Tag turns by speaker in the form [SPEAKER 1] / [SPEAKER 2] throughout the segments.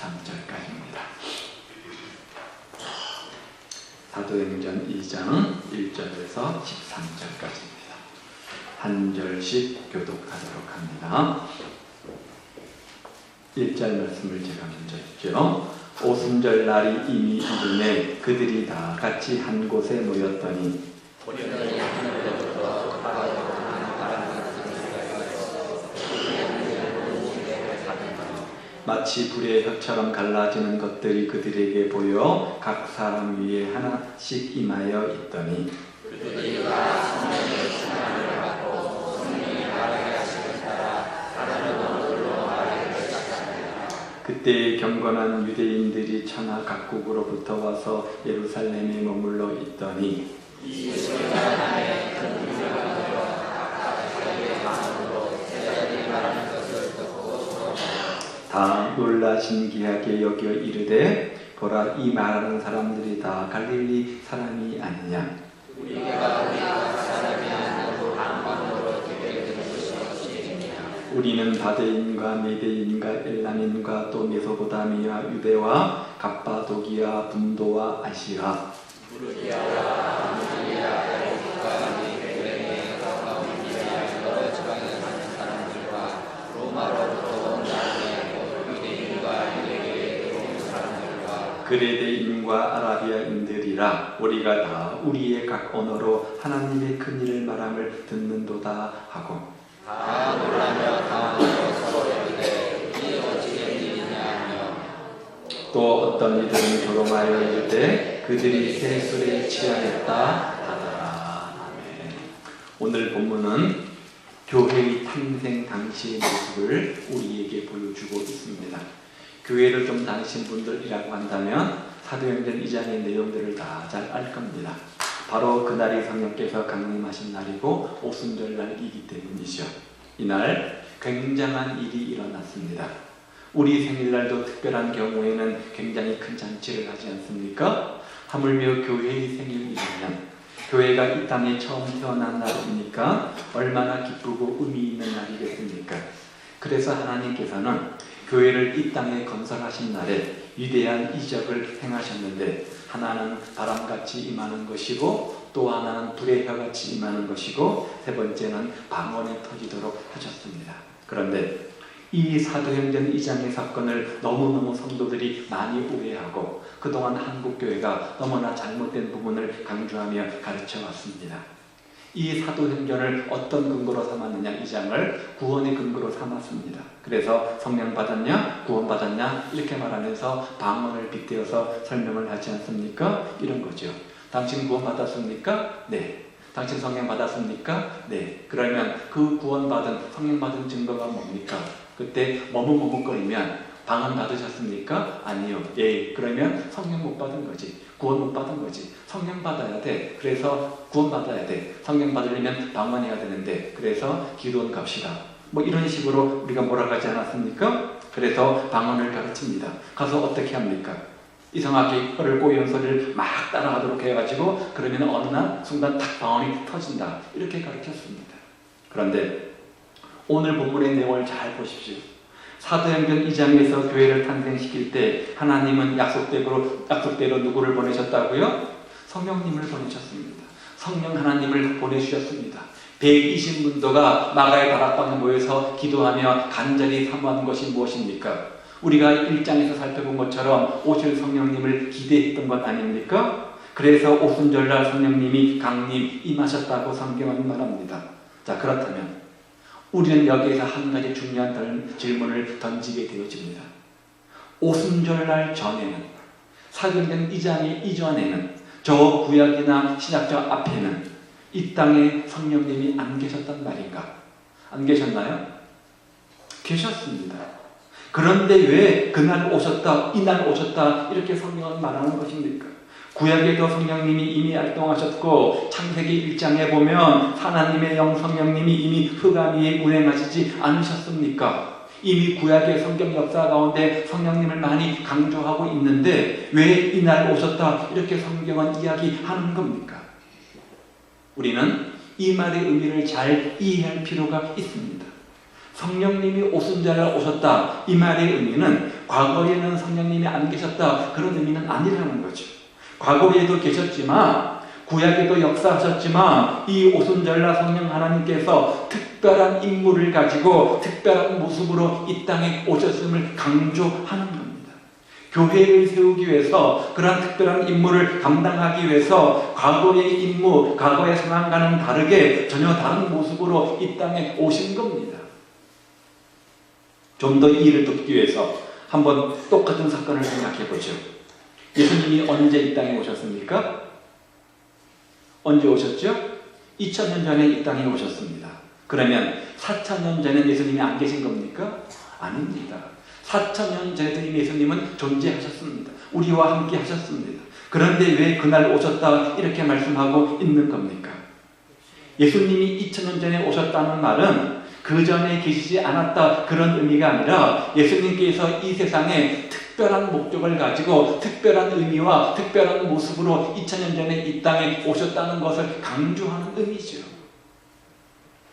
[SPEAKER 1] 13절까지입니다. 사도행전 2장 1절에서 13절까지입니다. 한 절씩 교독하도록 합니다. 1절 말씀을 제가 먼저 읽죠. 오순절 날이 이미 이르매 그들이 다 같이 한 곳에 모였더니 마치 불의 혀처럼 갈라지는 것들이 그들에게 보여 각 사람 위에 하나씩 임하여 있더니 그때 경건한 유대인들이 천하 각국으로부터 와서 예루살렘에 머물러 있더니 다 놀라 신기하게 여겨 이르되 보라 이 말하는 사람들이 다 갈릴리 사람이 아니냐. 우리는 바데인과 메데인과 엘람인과 또 메소포타미아 유대와 갑바도기아 분도와 아시아 그레데인과 아라비아인들이라 우리가 다 우리의 각 언어로 하나님의 큰 일을 말함을 듣는도다 하고 다 놀라며 당황하여 서로 이르되 이 어찌 된 일이냐 하며 또 어떤 이들은 조롱하여 이르되 그들이 새 술에 취하였다 하더라. 아멘. 오늘 본문은 교회의 탄생 당시의 모습을 우리에게 보여주고 있습니다. 교회를 좀 다니신 분들이라고 한다면 사도행전 2장의 내용들을 다 잘 알 겁니다. 바로 그날이 성령께서 강림하신 날이고 오순절 날이기 때문이죠. 이날 굉장한 일이 일어났습니다. 우리 생일날도 특별한 경우에는 굉장히 큰 잔치를 하지 않습니까? 하물며 교회의 생일이라면 교회가 이 땅에 처음 태어난 날이니까 얼마나 기쁘고 의미 있는 날이겠습니까? 그래서 하나님께서는 교회를 이 땅에 건설하신 날에 위대한 이적을 행하셨는데 하나는 바람같이 임하는 것이고 또 하나는 불의 혀같이 임하는 것이고 세 번째는 방언에 터지도록 하셨습니다. 그런데 이 사도행전 2장의 사건을 너무너무 성도들이 많이 오해하고 그동안 한국교회가 너무나 잘못된 부분을 강조하며 가르쳐왔습니다. 이 사도행전을 어떤 근거로 삼았느냐, 이 장을 구원의 근거로 삼았습니다. 그래서 성령 받았냐, 구원 받았냐 이렇게 말하면서 방언을 빗대어서 설명을 하지 않습니까? 이런 거죠. 당신 구원 받았습니까? 네. 당신 성령 받았습니까? 네. 그러면 그 구원 받은, 성령 받은 증거가 뭡니까? 그때 머뭇머뭇거리면 방언 받으셨습니까? 아니요. 예. 그러면 성령 못 받은 거지. 구원 못 받은 거지. 성령 받아야 돼. 그래서 구원 받아야 돼. 성령 받으려면 방언해야 되는데 그래서 기도원 갑시다. 뭐 이런 식으로 우리가 몰아가지 않았습니까? 그래서 방언을 가르칩니다. 가서 어떻게 합니까? 이상하게 혀를 꼬이는 소리를 막 따라하도록 해가지고 그러면 어느 날 순간 탁 방언이 터진다. 이렇게 가르쳤습니다. 그런데 오늘 본문의 내용을 잘 보십시오. 사도행전 2장에서 교회를 탄생시킬 때 하나님은 약속대로 누구를 보내셨다고요? 성령님을 보내셨습니다. 성령 하나님을 보내주셨습니다. 120문도가 마가의 다락방에 모여서 기도하며 간절히 사모하는 것이 무엇입니까? 우리가 1장에서 살펴본 것처럼 오실 성령님을 기대했던 것 아닙니까? 그래서 오순절날 성령님이 강림 임하셨다고 성경은 말합니다. 자, 그렇다면 우리는 여기에서 한 가지 중요한 질문을 던지게 되어집니다. 오순절날 전에는, 사도행전 2장의 이전에는, 저 구약이나 신약적 앞에는 이 땅에 성령님이 안 계셨단 말인가? 안 계셨나요? 계셨습니다. 그런데 왜 그날 오셨다, 이날 오셨다 이렇게 성경은 말하는 것입니까? 구약에도 성령님이 이미 활동하셨고 창세기 1장에 보면 하나님의 영 성령님이 이미 흑암 위에 운행하시지 않으셨습니까? 이미 구약의 성경 역사 가운데 성령님을 많이 강조하고 있는데 왜 이날 오셨다 이렇게 성경은 이야기하는 겁니까? 우리는 이 말의 의미를 잘 이해할 필요가 있습니다. 성령님이 오순절날 오셨다 이 말의 의미는 과거에는 성령님이 안 계셨다, 그런 의미는 아니라는 거죠. 과거에도 계셨지만, 구약에도 역사하셨지만, 이 오순절날 성령 하나님께서 특별한 임무를 가지고 특별한 모습으로 이 땅에 오셨음을 강조하는 겁니다. 교회를 세우기 위해서, 그런 특별한 임무를 감당하기 위해서 과거의 임무, 과거의 상황과는 다르게 전혀 다른 모습으로 이 땅에 오신 겁니다. 좀 더 이해를 돕기 위해서 한번 똑같은 사건을 생각해 보죠. 예수님이 언제 이 땅에 오셨습니까? 언제 오셨죠? 2000년 전에 이 땅에 오셨습니다. 그러면 4000년 전에 예수님이 안 계신 겁니까? 아닙니다. 4000년 전에도 이미 예수님은 존재하셨습니다. 우리와 함께 하셨습니다. 그런데 왜 그날 오셨다 이렇게 말씀하고 있는 겁니까? 예수님이 2000년 전에 오셨다는 말은 그 전에 계시지 않았다, 그런 의미가 아니라 예수님께서 이 세상에 특별한 목적을 가지고 특별한 의미와 특별한 모습으로 2000년 전에 이 땅에 오셨다는 것을 강조하는 의미죠.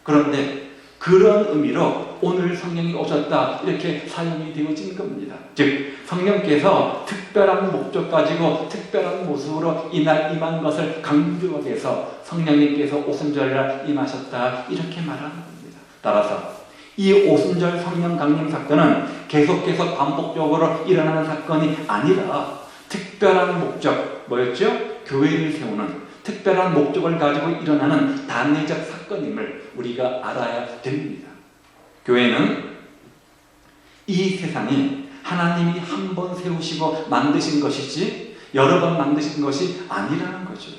[SPEAKER 1] 그런데 그런 의미로 오늘 성령이 오셨다 이렇게 사용이 되어진 겁니다. 즉 성령께서 특별한 목적 가지고 특별한 모습으로 이날 임한 것을 강조하기 위해서 성령님께서 오순절날 임하셨다 이렇게 말하는 겁니다. 따라서 이 오순절 성령 강림 사건은 계속해서 반복적으로 일어나는 사건이 아니라 특별한 목적, 뭐였죠? 교회를 세우는 특별한 목적을 가지고 일어나는 단회적 사건임을 우리가 알아야 됩니다. 교회는 이 세상에 하나님이 한 번 세우시고 만드신 것이지 여러 번 만드신 것이 아니라는 거죠.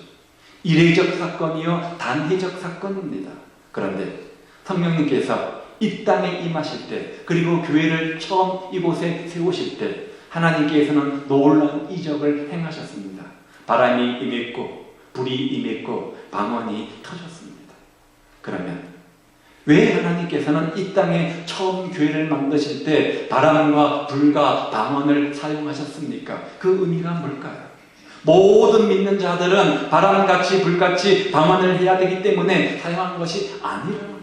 [SPEAKER 1] 이례적 사건이요 단회적 사건입니다. 그런데 성령님께서 이 땅에 임하실 때, 그리고 교회를 처음 이곳에 세우실 때 하나님께서는 놀라운 이적을 행하셨습니다. 바람이 임했고 불이 임했고 방언이 터졌습니다. 그러면 왜 하나님께서는 이 땅에 처음 교회를 만드실 때 바람과 불과 방언을 사용하셨습니까? 그 의미가 뭘까요? 모든 믿는 자들은 바람같이 불같이 방언을 해야 되기 때문에 사용한 것이 아니라는 거예요.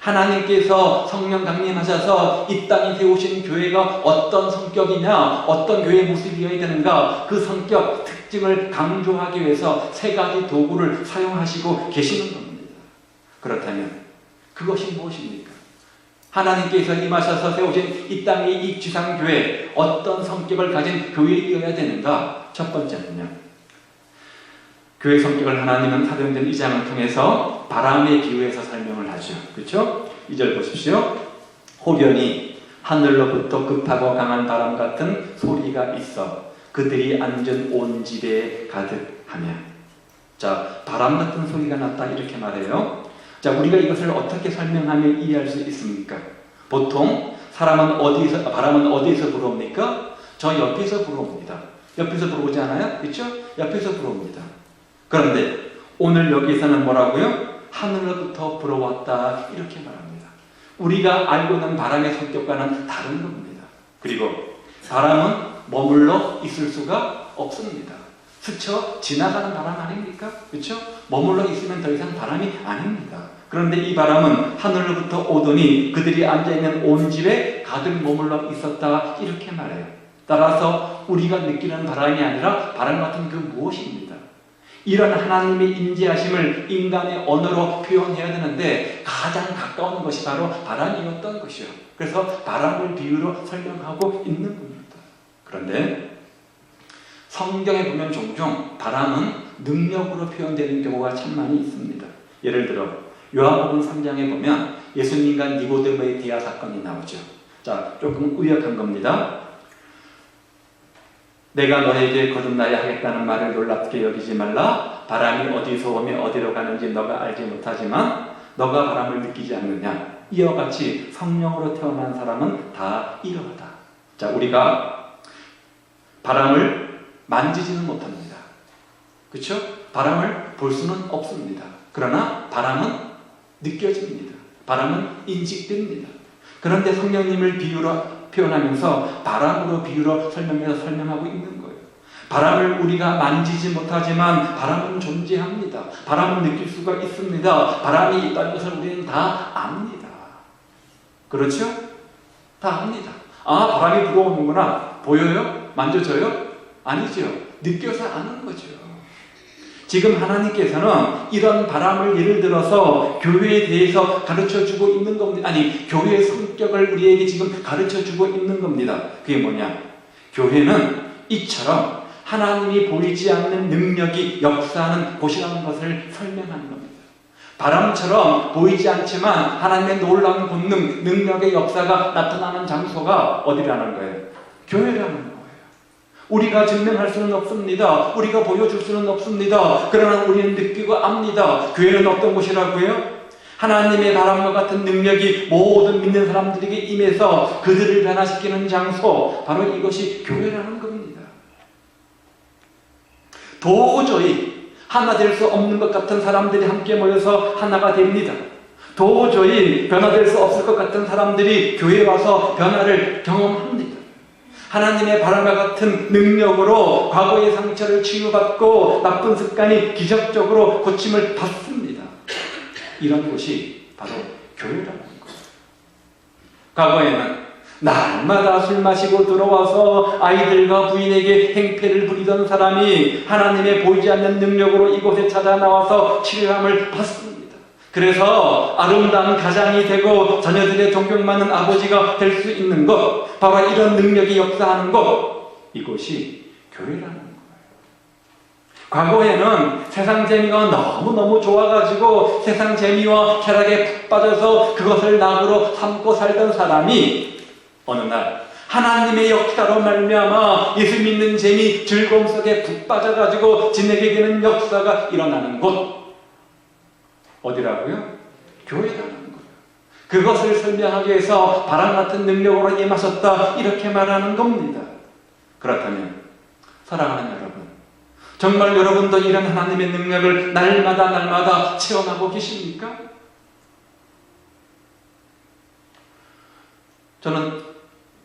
[SPEAKER 1] 하나님께서 성령 강림하셔서 이 땅에 세우신 교회가 어떤 성격이냐, 어떤 교회의 모습이어야 되는가, 그 성격, 특징을 강조하기 위해서 세 가지 도구를 사용하시고 계시는 겁니다. 그렇다면 그것이 무엇입니까? 하나님께서 임하셔서 세우신 이 땅의 이 지상교회, 어떤 성격을 가진 교회이어야 되는가? 첫 번째는요, 교회 성격을 하나님은 사도행전 2장을 통해서 바람에 비유해서 설명을 하죠. 그렇죠? 2절 보십시오. 호련히 하늘로부터 급하고 강한 바람 같은 소리가 있어 그들이 앉은 온 집에 가득하며. 자, 바람 같은 소리가 났다 이렇게 말해요. 자, 우리가 이것을 어떻게 설명하면 이해할 수 있습니까? 보통 바람은 어디서 불어옵니까? 저 옆에서 불어옵니다. 옆에서 불어오지 않아요? 그렇죠? 옆에서 불어옵니다. 그런데 오늘 여기서는 뭐라고요? 하늘로부터 불어왔다 이렇게 말합니다. 우리가 알고 있는 바람의 성격과는 다른 겁니다. 그리고 바람은 머물러 있을 수가 없습니다. 스쳐 지나가는 바람 아닙니까? 그렇죠? 머물러 있으면 더 이상 바람이 아닙니다. 그런데 이 바람은 하늘로부터 오더니 그들이 앉아있는 온 집에 가득 머물러 있었다 이렇게 말해요. 따라서 우리가 느끼는 바람이 아니라 바람 같은 그 무엇입니다. 이런 하나님의 인지하심을 인간의 언어로 표현해야 되는데 가장 가까운 것이 바로 바람이었던 것이요. 그래서 바람을 비유로 설명하고 있는 겁니다. 그런데 성경에 보면 종종 바람은 능력으로 표현되는 경우가 참 많이 있습니다. 예를 들어 요한복음 3장에 보면 예수님과 니고데모의 대화 사건이 나오죠. 자, 조금 의역한 겁니다. 내가 너에게 거듭나야 하겠다는 말을 놀랍게 여기지 말라. 바람이 어디서 오며 어디로 가는지 너가 알지 못하지만 너가 바람을 느끼지 않느냐. 이와 같이 성령으로 태어난 사람은 다 이러하다. 자, 우리가 바람을 만지지는 못합니다. 그렇죠? 바람을 볼 수는 없습니다. 그러나 바람은 느껴집니다. 바람은 인식됩니다. 그런데 성령님을 비유로 표현하면서 바람으로 비유로 설명하고 있는 거예요. 바람을 우리가 만지지 못하지만 바람은 존재합니다. 바람을 느낄 수가 있습니다. 바람이 있다는 것을 우리는 다 압니다. 그렇죠? 다 압니다. 아, 바람이 불어오는구나. 보여요? 만져져요? 아니죠. 느껴서 아는 거죠. 지금 하나님께서는 이런 바람을 예를 들어서 교회에 대해서 가르쳐주고 있는 겁니다. 아니, 교회의 성격을 우리에게 지금 가르쳐주고 있는 겁니다. 그게 뭐냐? 교회는 이처럼 하나님이 보이지 않는 능력이 역사하는 곳이라는 것을 설명하는 겁니다. 바람처럼 보이지 않지만 하나님의 놀라운 본능, 능력의 역사가 나타나는 장소가 어디라는 거예요? 교회라는 거예요. 우리가 증명할 수는 없습니다. 우리가 보여줄 수는 없습니다. 그러나 우리는 느끼고 압니다. 교회는 어떤 곳이라고요? 하나님의 바람과 같은 능력이 모든 믿는 사람들에게 임해서 그들을 변화시키는 장소, 바로 이것이 교회라는 겁니다. 도저히 하나 될 수 없는 것 같은 사람들이 함께 모여서 하나가 됩니다. 도저히 변화될 수 없을 것 같은 사람들이 교회에 와서 변화를 경험합니다. 하나님의 바람과 같은 능력으로 과거의 상처를 치유받고 나쁜 습관이 기적적으로 고침을 받습니다. 이런 곳이 바로 교회라는 거예요. 과거에는 날마다 술 마시고 들어와서 아이들과 부인에게 행패를 부리던 사람이 하나님의 보이지 않는 능력으로 이곳에 찾아 나와서 치료함을 받습니다. 그래서 아름다운 가장이 되고 자녀들의 존경받는 아버지가 될 수 있는 것, 바로 이런 능력이 역사하는 것, 이곳이 교회라는 거예요. 과거에는 세상 재미가 너무너무 좋아가지고 세상 재미와 쾌락에 푹 빠져서 그것을 낙으로 삼고 살던 사람이 어느 날 하나님의 역사로 말미암아 예수 믿는 재미, 즐거움 속에 푹 빠져가지고 지내게 되는 역사가 일어나는 곳, 어디라고요? 교회라는 거예요. 그것을 설명하기 위해서 바람 같은 능력으로 임하셨다, 이렇게 말하는 겁니다. 그렇다면 사랑하는 여러분, 정말 여러분도 이런 하나님의 능력을 날마다 체험하고 계십니까? 저는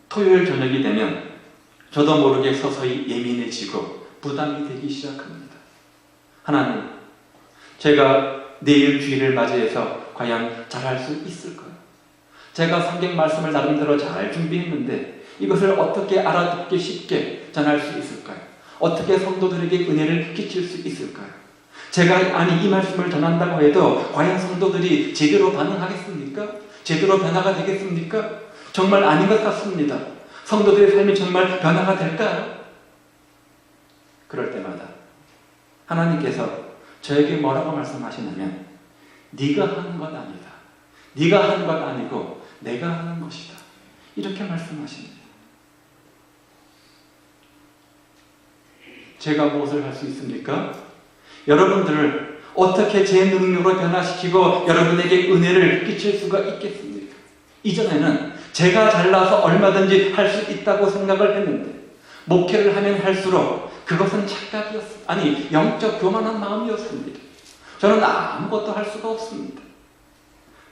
[SPEAKER 1] 토요일 저녁이 되면 저도 모르게 서서히 예민해지고 부담이 되기 시작합니다. 하나님, 제가 내일 주일을 맞이해서 과연 잘할 수 있을까요? 제가 성경 말씀을 나름대로 잘 준비했는데 이것을 어떻게 알아듣기 쉽게 전할 수 있을까요? 어떻게 성도들에게 은혜를 끼칠 수 있을까요? 제가 이 말씀을 전한다고 해도 과연 성도들이 제대로 반응하겠습니까? 제대로 변화가 되겠습니까? 정말 아닌 것 같습니다. 성도들의 삶이 정말 변화가 될까요? 그럴 때마다 하나님께서 저에게 뭐라고 말씀하시냐면, 네가 하는 것 아니다. 네가 하는 것 아니고 내가 하는 것이다. 이렇게 말씀하십니다. 제가 무엇을 할 수 있습니까? 여러분들을 어떻게 제 능력으로 변화시키고 여러분에게 은혜를 끼칠 수가 있겠습니까? 이전에는 제가 잘나서 얼마든지 할 수 있다고 생각을 했는데 목회를 하면 할수록 그것은 착각이었습니다. 아니, 영적 교만한 마음이었습니다. 저는 아무것도 할 수가 없습니다.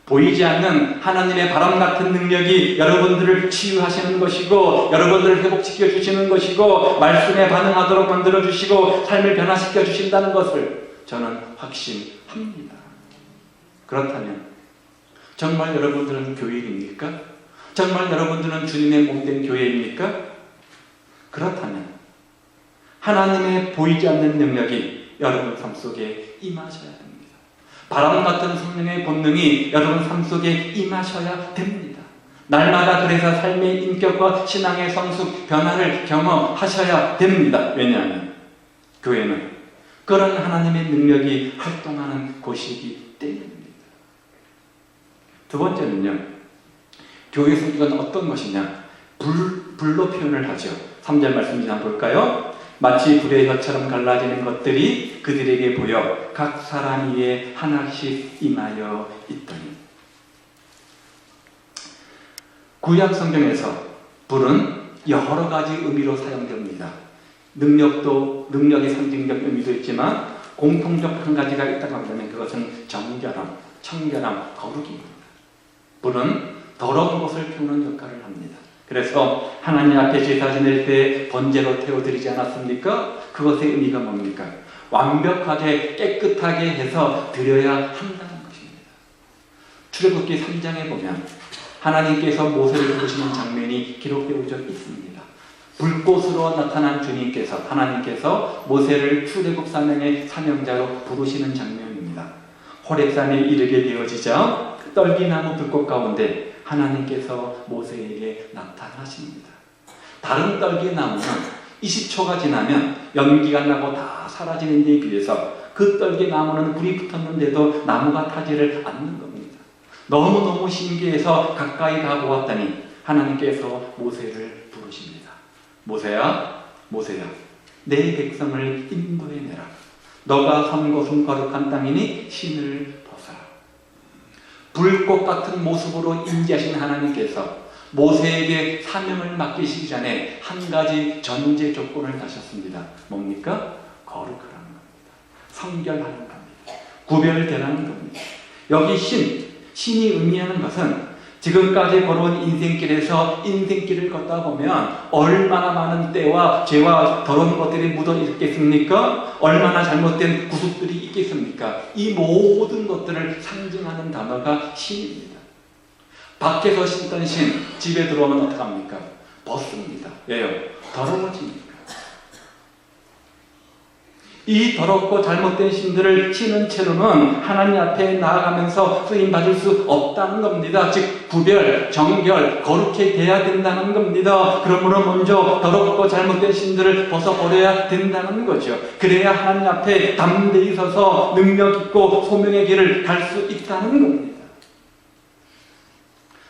[SPEAKER 1] 보이지 않는 하나님의 바람 같은 능력이 여러분들을 치유하시는 것이고 여러분들을 회복시켜 주시는 것이고 말씀에 반응하도록 만들어 주시고 삶을 변화시켜 주신다는 것을 저는 확신합니다. 그렇다면 정말 여러분들은 교회입니까? 정말 여러분들은 주님의 몸된 교회입니까? 그렇다면 하나님의 보이지 않는 능력이 여러분 삶 속에 임하셔야 됩니다. 바람 같은 성령의 본능이 여러분 삶 속에 임하셔야 됩니다. 날마다 그래서 삶의 인격과 신앙의 성숙, 변화를 경험하셔야 됩니다. 왜냐하면 교회는 그런 하나님의 능력이 활동하는 곳이기 때문입니다. 두 번째는요, 교회 성격은 어떤 것이냐? 불로 표현을 하죠. 3절 말씀 좀 볼까요? 마치 불의 혀처럼 갈라지는 것들이 그들에게 보여 각 사람 위에 하나씩 임하여 있더니. 구약 성경에서 불은 여러 가지 의미로 사용됩니다. 능력의 상징적 의미도 있지만 공통적 한 가지가 있다고 한다면 그것은 정결함, 청결함, 거룩입니다. 불은 더러운 것을 피우는 역할을 합니다. 그래서 하나님 앞에 제사 지낼 때 번제로 태워드리지 않았습니까? 그것의 의미가 뭡니까? 완벽하게 깨끗하게 해서 드려야 한다는 것입니다. 출애굽기 3장에 보면 하나님께서 모세를 부르시는 장면이 기록되어져 있습니다. 불꽃으로 나타난 주님께서, 하나님께서 모세를 출애굽 사명의 사명자로 부르시는 장면입니다. 호렙산에 이르게 되어지자 떨기나무 불꽃 가운데 하나님께서 모세에게 나타나십니다. 다른 떨기나무는 20초가 지나면 연기가 나고 다 사라지는 데 비해서 그 떨기나무는 불이 붙었는데도 나무가 타지를 않는 겁니다. 너무너무 신기해서 가까이 가보았더니 하나님께서 모세를 부르십니다. 모세야, 모세야, 내 백성을 인도해내라. 너가 선 곳은 거룩한 땅이니 신을 벗어라. 불꽃 같은 모습으로 임재하신 하나님께서 모세에게 사명을 맡기시기 전에 한 가지 전제 조건을 다셨습니다. 뭡니까? 거룩하라는 겁니다. 성결하는 겁니다. 구별되라는 겁니다. 여기 신이 의미하는 것은 지금까지 걸어온 인생길에서 인생길을 걷다 보면 얼마나 많은 때와 죄와 더러운 것들이 묻어 있겠습니까? 얼마나 잘못된 구습들이 있겠습니까? 이 모든 것들을 상징하는 단어가 신입니다. 밖에서 신던 신, 집에 들어오면 어떡합니까? 벗습니다. 왜요? 더러워지니까. 이 더럽고 잘못된 신들을 신은 채로는 하나님 앞에 나아가면서 쓰임받을 수 없다는 겁니다. 즉 구별, 정결, 거룩해 돼야 된다는 겁니다. 그러므로 먼저 더럽고 잘못된 신들을 벗어버려야 된다는 거죠. 그래야 하나님 앞에 담대히 서서 능력 있고 소명의 길을 갈 수 있다는 겁니다.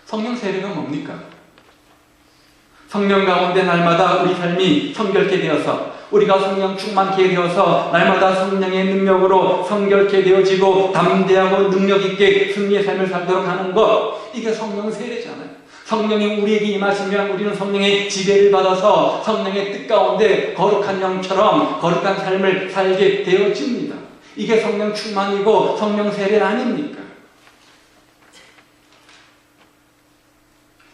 [SPEAKER 1] 성령 세례가 뭡니까? 성령 가운데 날마다 우리 삶이 성결케 되어서 우리가 성령 충만케 되어서 날마다 성령의 능력으로 성결케 되어지고 담대하고 능력 있게 승리의 삶을 살도록 하는 것, 이게 성령 세례잖아요. 성령이 우리에게 임하시면 우리는 성령의 지배를 받아서 성령의 뜻 가운데 거룩한 영처럼 거룩한 삶을 살게 되어집니다. 이게 성령 충만이고 성령 세례 아닙니까?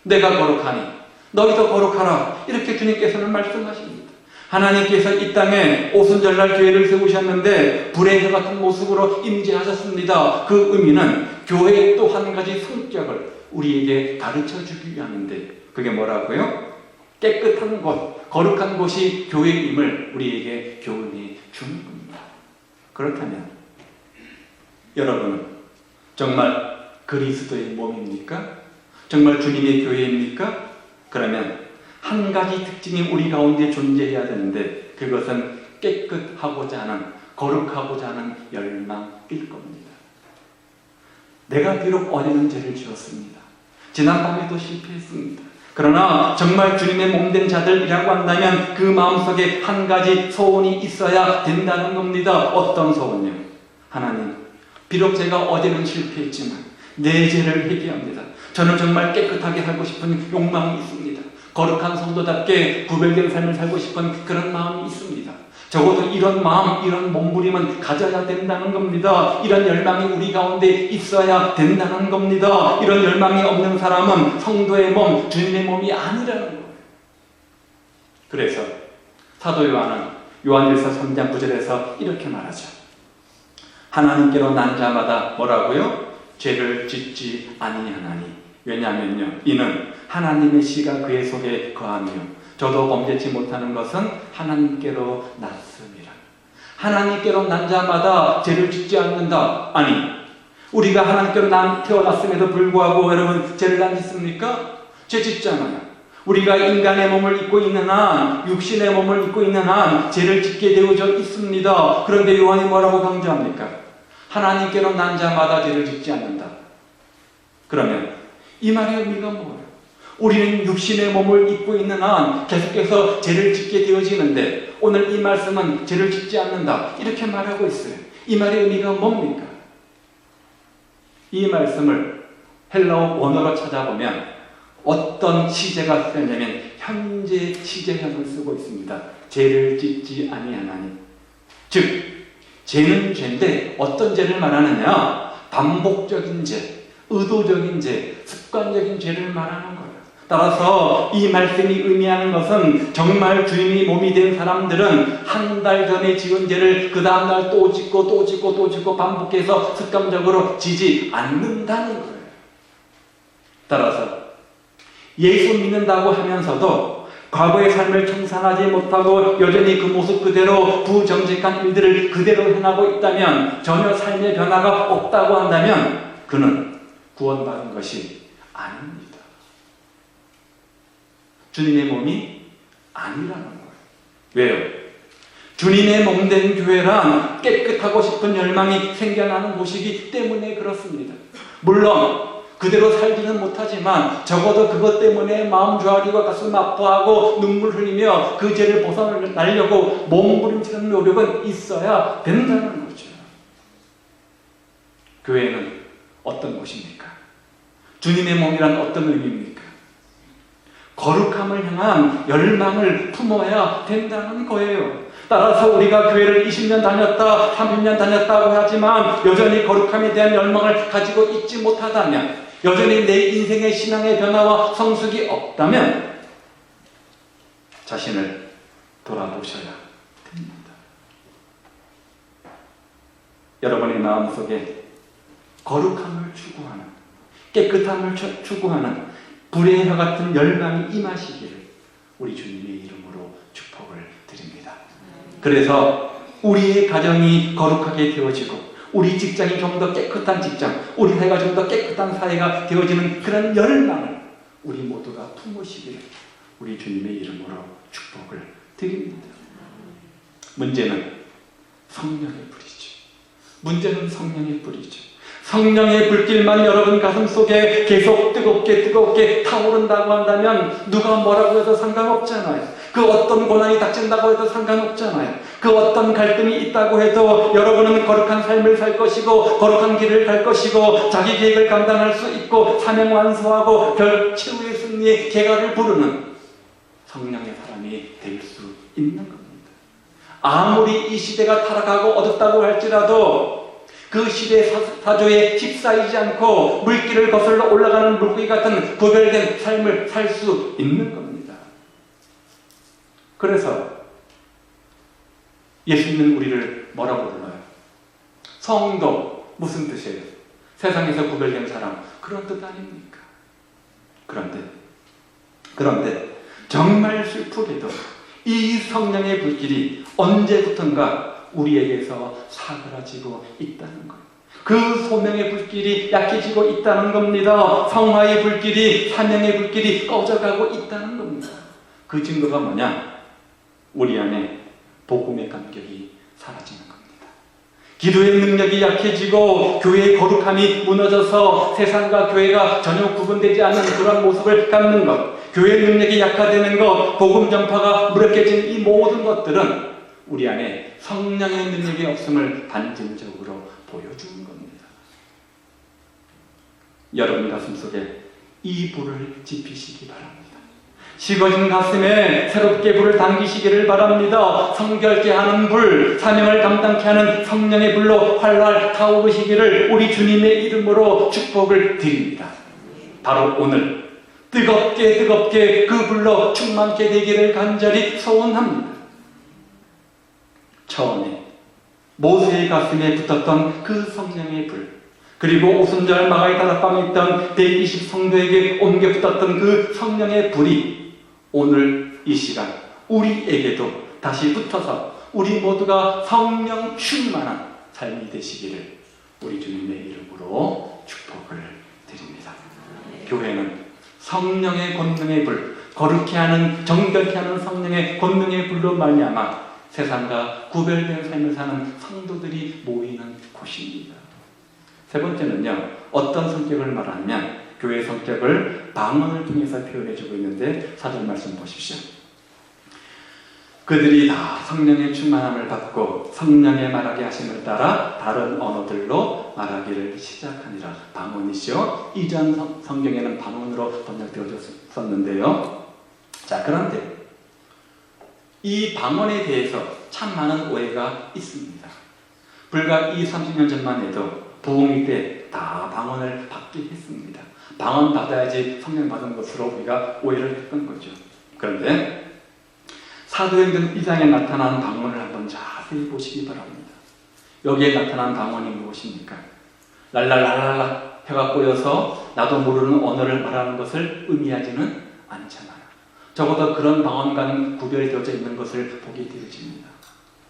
[SPEAKER 1] 내가 거룩하니 너희도 거룩하라, 이렇게 주님께서는 말씀하십니다. 하나님께서 이 땅에 오순절날 교회를 세우셨는데 불의 같은 모습으로 임재하셨습니다. 그 의미는 교회의 또 한 가지 성격을 우리에게 가르쳐 주기 위함인데, 그게 뭐라고요? 깨끗한 곳, 거룩한 곳이 교회임을 우리에게 교훈해 주는 겁니다. 그렇다면 여러분은 정말 그리스도의 몸입니까? 정말 주님의 교회입니까? 그러면 한 가지 특징이 우리 가운데 존재해야 되는데, 그것은 깨끗하고자 하는, 거룩하고자 하는 열망일 겁니다. 내가 비록 어제는 죄를 지었습니다. 지난밤에도 실패했습니다. 그러나 정말 주님의 몸된 자들이라고 한다면 그 마음속에 한 가지 소원이 있어야 된다는 겁니다. 어떤 소원이요? 하나님, 비록 제가 어제는 실패했지만 내 죄를 회개합니다. 저는 정말 깨끗하게 살고 싶은 욕망이 있습니다. 거룩한 성도답게 구별된 삶을 살고 싶은 그런 마음이 있습니다. 적어도 이런 마음, 이런 몸부림은 가져야 된다는 겁니다. 이런 열망이 우리 가운데 있어야 된다는 겁니다. 이런 열망이 없는 사람은 성도의 몸, 주님의 몸이 아니라는 거예요. 그래서 사도 요한은 요한일서 3장 9절에서 이렇게 말하죠. 하나님께로 난 자마다 뭐라고요? 죄를 짓지 아니하나니. 왜냐하면요, 이는 하나님의 씨가 그의 속에 거하며 저도 범죄치 못하는 것은 하나님께로 났음이라. 하나님께로 난 자마다 죄를 짓지 않는다. 아니, 우리가 하나님께로 태어났음에도 불구하고 여러분 죄를 안 짓습니까? 죄 짓잖아요. 우리가 인간의 몸을 입고 있는 한, 육신의 몸을 입고 있는 한 죄를 짓게 되어져 있습니다. 그런데 요한이 뭐라고 강조합니까? 하나님께로 난 자마다 죄를 짓지 않는다. 그러면 이 말의 의미가 뭐예요? 우리는 육신의 몸을 입고 있는 한 계속해서 죄를 짓게 되어지는데 오늘 이 말씀은 죄를 짓지 않는다, 이렇게 말하고 있어요. 이 말의 의미가 뭡니까? 이 말씀을 헬라어 원어로 찾아보면 어떤 시제가 쓰냐면 현재 시제형을 쓰고 있습니다. 죄를 짓지 아니하나니. 즉 죄는 죄인데 어떤 죄를 말하느냐? 반복적인 죄, 의도적인 죄, 습관적인 죄를 말하는 거예요. 따라서 이 말씀이 의미하는 것은 정말 주님이 몸이 된 사람들은 한 달 전에 지은 죄를 그 다음날 또 짓고 또 짓고 또 짓고 반복해서 습관적으로 지지 않는다는 거예요. 따라서 예수 믿는다고 하면서도 과거의 삶을 청산하지 못하고 여전히 그 모습 그대로 부정직한 일들을 그대로 행하고 있다면, 전혀 삶의 변화가 없다고 한다면 그는 구원받은 것이 아닙니다. 주님의 몸이 아니라는 거예요. 왜요? 주님의 몸된 교회란 깨끗하고 싶은 열망이 생겨나는 곳이기 때문에 그렇습니다. 물론 그대로 살지는 못하지만 적어도 그것 때문에 마음 졸이고 가슴 아파하고 눈물 흘리며 그 죄를 벗어나려고 몸부림치는 노력은 있어야 된다는 거죠. 교회는 어떤 곳입니까? 주님의 몸이란 어떤 의미입니까? 거룩함을 향한 열망을 품어야 된다는 거예요. 따라서 우리가 교회를 20년 다녔다, 30년 다녔다고 하지만 여전히 거룩함에 대한 열망을 가지고 있지 못하다면, 여전히 내 인생의 신앙의 변화와 성숙이 없다면 자신을 돌아보셔야 됩니다. 여러분의 마음속에 거룩함을 추구하는, 깨끗함을 추구하는 불의 혀 같은 열망이 임하시기를 우리 주님의 이름으로 축복을 드립니다. 그래서 우리의 가정이 거룩하게 되어지고, 우리 직장이 좀 더 깨끗한 직장, 우리 사회가 좀 더 깨끗한 사회가 되어지는 그런 열망을 우리 모두가 품으시기를 우리 주님의 이름으로 축복을 드립니다. 문제는 성령의 불이죠. 문제는 성령의 불이죠. 성령의 불길만 여러분 가슴 속에 계속 뜨겁게 타오른다고 한다면 누가 뭐라고 해도 상관없잖아요. 그 어떤 고난이 닥친다고 해도 상관없잖아요. 그 어떤 갈등이 있다고 해도 여러분은 거룩한 삶을 살 것이고, 거룩한 길을 갈 것이고, 자기 계획을 감당할 수 있고, 사명 완수하고 최후의 승리의 계가를 부르는 성령의 사람이 될 수 있는 겁니다. 아무리 이 시대가 타락하고 어둡다고 할지라도 그 시대 사조에 휩싸이지 않고 물길을 거슬러 올라가는 물고기 같은 구별된 삶을 살 수 있는 겁니다. 그래서 예수 믿는 우리를 뭐라고 불러요? 성도. 무슨 뜻이에요? 세상에서 구별된 사람, 그런 뜻 아닙니까? 그런데 정말 슬프게도 이 성령의 불길이 언제부턴가 우리에게서 사그라지고 있다는 것. 그 소명의 불길이 약해지고 있다는 겁니다. 성화의 불길이, 사명의 불길이 꺼져가고 있다는 겁니다. 그 증거가 뭐냐? 우리 안에 복음의 감격이 사라지는 겁니다. 기도의 능력이 약해지고 교회의 거룩함이 무너져서 세상과 교회가 전혀 구분되지 않는 그런 모습을 갖는 것, 교회의 능력이 약화되는 것, 복음 전파가 무력해진 이 모든 것들은 우리 안에 성령의 능력이 없음을 반증적으로 보여주는 겁니다. 여러분 가슴 속에 이 불을 지피시기 바랍니다. 식어진 가슴에 새롭게 불을 당기시기를 바랍니다. 성결케 하는 불, 사명을 감당케 하는 성령의 불로 활활 타오르시기를 우리 주님의 이름으로 축복을 드립니다. 바로 오늘 뜨겁게 그 불로 충만케 되기를 간절히 소원합니다. 처음에 모세의 가슴에 붙었던 그 성령의 불, 그리고 오순절 마가의 다락방에 있던 120 성도에게 옮겨 붙었던 그 성령의 불이 오늘 이 시간 우리에게도 다시 붙어서 우리 모두가 성령 충만한 삶이 되시기를 우리 주님의 이름으로 축복을 드립니다. 교회는 성령의 권능의 불, 거룩케 하는, 정결케 하는 성령의 권능의 불로 말미암아 세상과 구별된 삶을 사는 성도들이 모이는 곳입니다. 세 번째는요, 어떤 성격을 말하냐면 교회의 성격을 방언을 통해서 표현해주고 있는데 4절 말씀 보십시오. 그들이 다 성령의 충만함을 받고 성령의 말하게 하심을 따라 다른 언어들로 말하기를 시작하니라. 방언이죠. 이전 성경에는 방언으로 번역되어졌었는데요. 자, 그런데 이 방언에 대해서 참 많은 오해가 있습니다. 불과 30년 전만 해도 부흥일 때 다 방언을 받게 했습니다. 방언 받아야지 성령 받은 것으로 우리가 오해를 했던 거죠. 그런데 사도행전 1장에 나타난 방언을 한번 자세히 보시기 바랍니다. 여기에 나타난 방언이 무엇입니까? 랄랄랄랄라 혀가 꼬여서 나도 모르는 언어를 말하는 것을 의미하지는 않잖아요. 적어도 그런 방언과는 구별이 되어져 있는 것을 보게 되어집니다.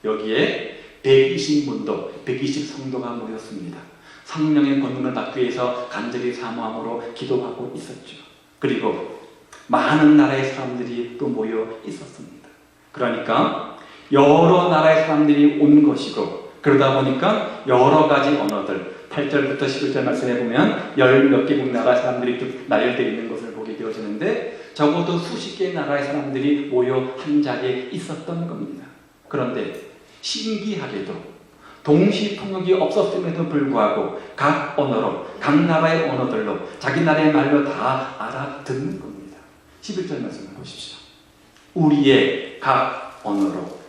[SPEAKER 1] 여기에 120문도, 120성도가 모였습니다. 성령의 권능을 받기 위해서 간절히 사모함으로 기도하고 있었죠. 그리고 많은 나라의 사람들이 또 모여 있었습니다. 그러니까 여러 나라의 사람들이 온 것이고, 그러다 보니까 여러 가지 언어들, 8절부터 11절 말씀해 보면 10몇 개국 나라 사람들이 나열되어 있는 것을 보게 되어지는데, 적어도 수십 개의 나라의 사람들이 모여 한 자리에 있었던 겁니다. 그런데 신기하게도 동시 통역이 없었음에도 불구하고 각 언어로, 각 나라의 언어들로 자기 나라의 말로 다 알아듣는 겁니다. 11절 말씀을 보십시오. 우리의 각 언어로,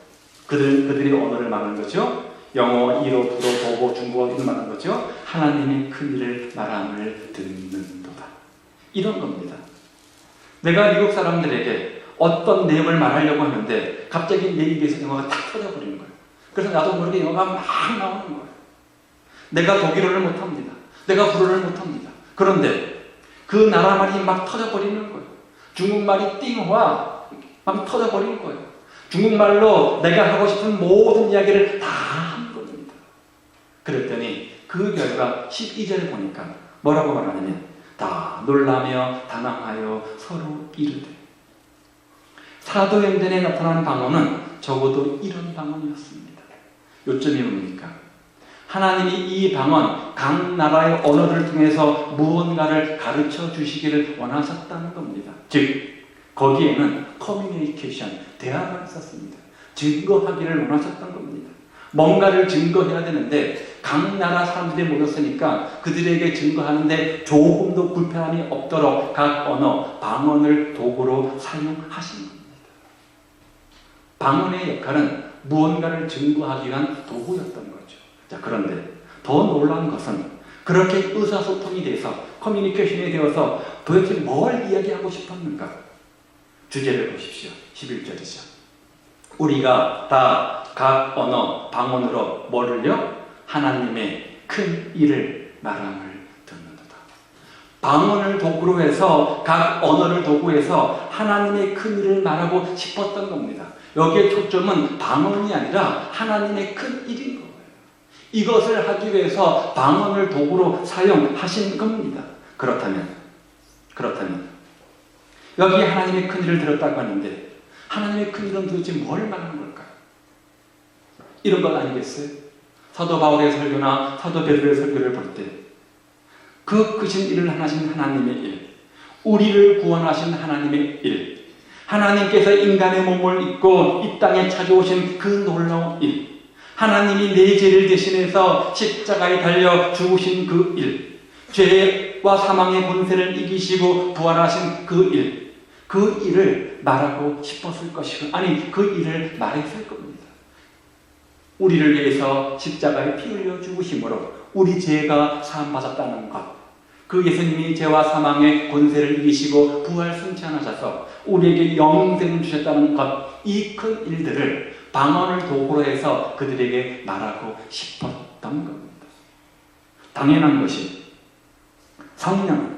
[SPEAKER 1] 그들의 언어를 말하는 거죠. 영어, 일어, 불어, 도고, 중국어 이런 말하는 거죠. 하나님의 큰 일을 말함을 듣는도다. 이런 겁니다. 내가 미국 사람들에게 어떤 내용을 말하려고 하는데 갑자기 내 입에서 영어가 탁 터져버리는 거예요. 그래서 나도 모르게 영어가 막 나오는 거예요. 내가 독일어를 못합니다. 내가 불어를 못합니다. 그런데 그 나라 말이 막 터져버리는 거예요. 중국말이 띵화 막 터져버리는 거예요. 중국말로 내가 하고 싶은 모든 이야기를 다 한 겁니다. 그랬더니 그 결과 12절에 보니까 뭐라고 말하냐면 다 놀라며 당황하여 서로 이르되. 사도행전에 나타난 방언은 적어도 이런 방언이었습니다. 요점이 뭡니까? 하나님이 이 방언, 각 나라의 언어를 통해서 무언가를 가르쳐 주시기를 원하셨다는 겁니다. 즉 거기에는 커뮤니케이션, 대화가 있었습니다. 증거하기를 원하셨던 겁니다. 뭔가를 증거해야 되는데 각 나라 사람들이 모였으니까 그들에게 증거하는데 조금도 불편함이 없도록 각 언어, 방언을 도구로 사용하신 겁니다. 방언의 역할은 무언가를 증거하기 위한 도구였던 거죠. 자, 그런데 더 놀라운 것은 그렇게 의사소통이 돼서 커뮤니케이션이 되어서 도대체 뭘 이야기하고 싶었는가? 주제를 보십시오. 11절이죠. 우리가 다 각 언어, 방언으로 뭐를요? 하나님의 큰 일을 말함을 듣는도다. 방언을 도구로 해서, 각 언어를 도구로 해서 하나님의 큰 일을 말하고 싶었던 겁니다. 여기에 초점은 방언이 아니라 하나님의 큰 일인 거예요. 이것을 하기 위해서 방언을 도구로 사용하신 겁니다. 그렇다면 여기 하나님의 큰 일을 들었다고 하는데 하나님의 큰 일은 도대체 뭘 말하는 걸까요? 이런 것 아니겠어요? 사도 바울의 설교나 사도 베드로의 설교를 볼 때 그 크신 일을 하신 하나님의 일, 우리를 구원하신 하나님의 일, 하나님께서 인간의 몸을 입고 이 땅에 찾아오신 그 놀라운 일, 하나님이 내 죄를 대신해서 십자가에 달려 죽으신 그 일, 죄와 사망의 권세를 이기시고 부활하신 그 일, 그 일을 말하고 싶었을 것이고, 아니 그 일을 말했을 겁니다. 우리를 위해서 십자가에 피 흘려 죽으심으로 우리 죄가 사함받았다는 것, 그 예수님이 죄와 사망의 권세를 이기시고 부활 승천하셔서 우리에게 영생을 주셨다는 것, 이 큰 일들을 방언을 도구로 해서 그들에게 말하고 싶었던 겁니다. 당연한 것이 성령은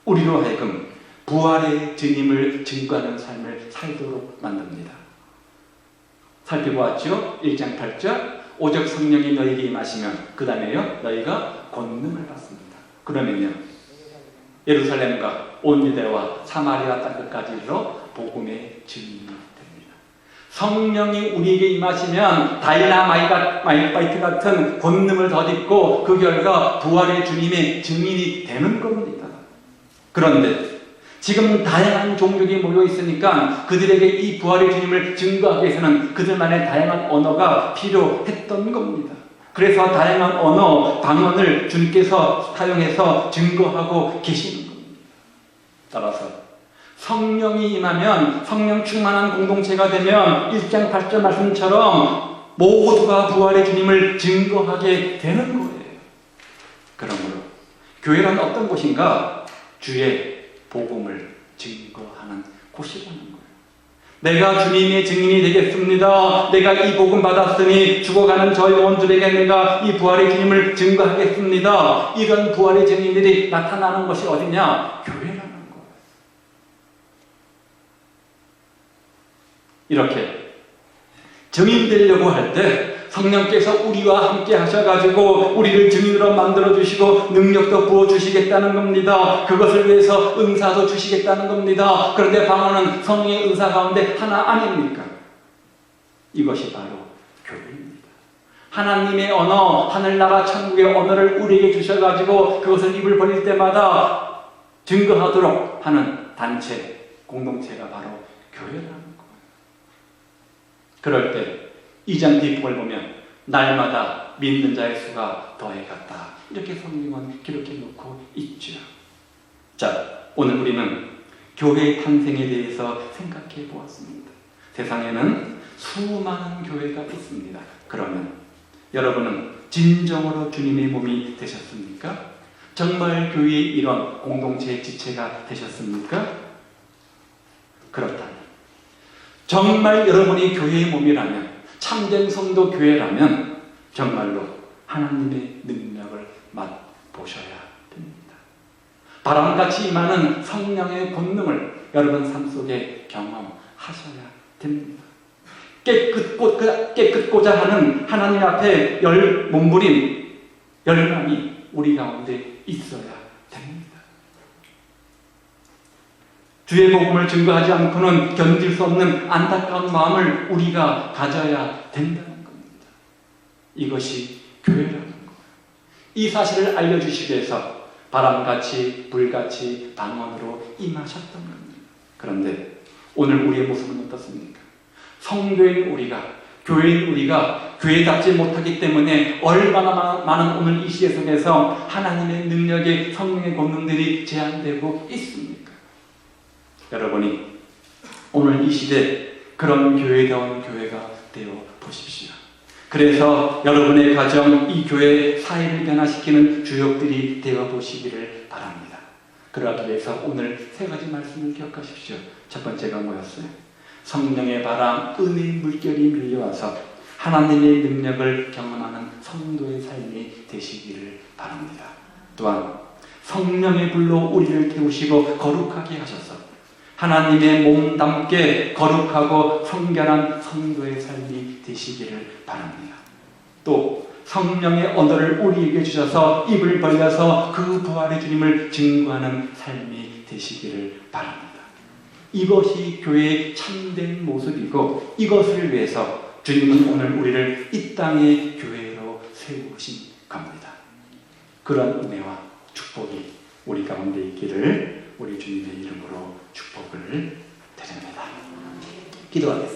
[SPEAKER 1] 우리로 하여금 부활의 주님을 증거하는 삶을 살도록 만듭니다. 살펴보았죠? 1장 8절 오직 성령이 너희에게 임하시면 그 다음에요 너희가 권능을 받습니다. 그러면요 예루살렘과 온 유대와 사마리아 땅 끝까지 이르러 복음의 증인이 됩니다. 성령이 우리에게 임하시면 다이나마이트 같은 권능을 덧입고 그 결과 부활의 주님의 증인이 되는 겁니다. 그런데 지금 다양한 종족이 모여 있으니까 그들에게 이 부활의 주님을 증거하기 위해서는 그들만의 다양한 언어가 필요했던 겁니다. 그래서 다양한 언어, 방언을 주님께서 사용해서 증거하고 계시는 겁니다. 따라서 성령이 임하면, 성령 충만한 공동체가 되면 1장 8절 말씀처럼 모두가 부활의 주님을 증거하게 되는 거예요. 그러므로 교회란 어떤 곳인가? 주의 복음을 증거하는 곳이라는 거예요. 내가 주님의 증인이 되겠습니다. 내가 이 복음 받았으니 죽어가는 저 영혼들에게 내가 이 부활의 주님을 증거하겠습니다. 이런 부활의 증인들이 나타나는 것이 어디냐? 교회라는 거예요. 이렇게 증인되려고 할 때 성령께서 우리와 함께 하셔가지고 우리를 증인으로 만들어주시고 능력도 부어주시겠다는 겁니다. 그것을 위해서 은사도 주시겠다는 겁니다. 그런데 방언은 성령의 은사 가운데 하나 아닙니까? 이것이 바로 교회입니다. 하나님의 언어, 하늘나라 천국의 언어를 우리에게 주셔가지고 그것을 입을 벌릴 때마다 증거하도록 하는 단체, 공동체가 바로 교회라는 거예요. 그럴 때 2장 뒷부분을 보면 날마다 믿는 자의 수가 더해갔다. 이렇게 성경은 기록해 놓고 있죠. 자, 오늘 우리는 교회의 탄생에 대해서 생각해 보았습니다. 세상에는 수많은 교회가 있습니다. 그러면 여러분은 진정으로 주님의 몸이 되셨습니까? 정말 교회의 일원, 공동체의 지체가 되셨습니까? 그렇다면 정말 여러분이 교회의 몸이라면, 참된 성도 교회라면 정말로 하나님의 능력을 맛보셔야 됩니다. 바람같이 임하는 성령의 본능을 여러분 삶 속에 경험하셔야 됩니다. 깨끗고자 하는 하나님 앞에 몸부림, 열망이 우리 가운데 있어야 됩니다. 주의 복음을 증거하지 않고는 견딜 수 없는 안타까운 마음을 우리가 가져야 된다는 겁니다. 이것이 교회라는 거예요. 이 사실을 알려주시기 위해서 바람같이 불같이 방언으로 임하셨던 겁니다. 그런데 오늘 우리의 모습은 어떻습니까? 성도인 우리가, 교회인 우리가 교회답지 못하기 때문에 얼마나 많은 오늘 이 시대 속에서 하나님의 능력의 성령의 권능들이 제한되고 있습니까? 여러분이 오늘 이 시대 그런 교회다운 교회가 되어 보십시오. 그래서 여러분의 가정, 이 교회 사회를 변화시키는 주역들이 되어 보시기를 바랍니다. 그러기 위해서 오늘 세 가지 말씀을 기억하십시오. 첫 번째가 뭐였어요? 성령의 바람, 은혜의 물결이 밀려와서 하나님의 능력을 경험하는 성도의 삶이 되시기를 바랍니다. 또한 성령의 불로 우리를 태우시고 거룩하게 하셔서 하나님의 몸담게 거룩하고 성결한 성도의 삶이 되시기를 바랍니다. 또 성령의 언어를 우리에게 주셔서 입을 벌려서 그 부활의 주님을 증거하는 삶이 되시기를 바랍니다. 이것이 교회의 참된 모습이고 이것을 위해서 주님은 오늘 우리를 이 땅의 교회로 세우신 겁니다. 그런 은혜와 축복이 우리 가운데 있기를 우리 주님의 이름으로 축복을 드립니다. 기도하겠습니다.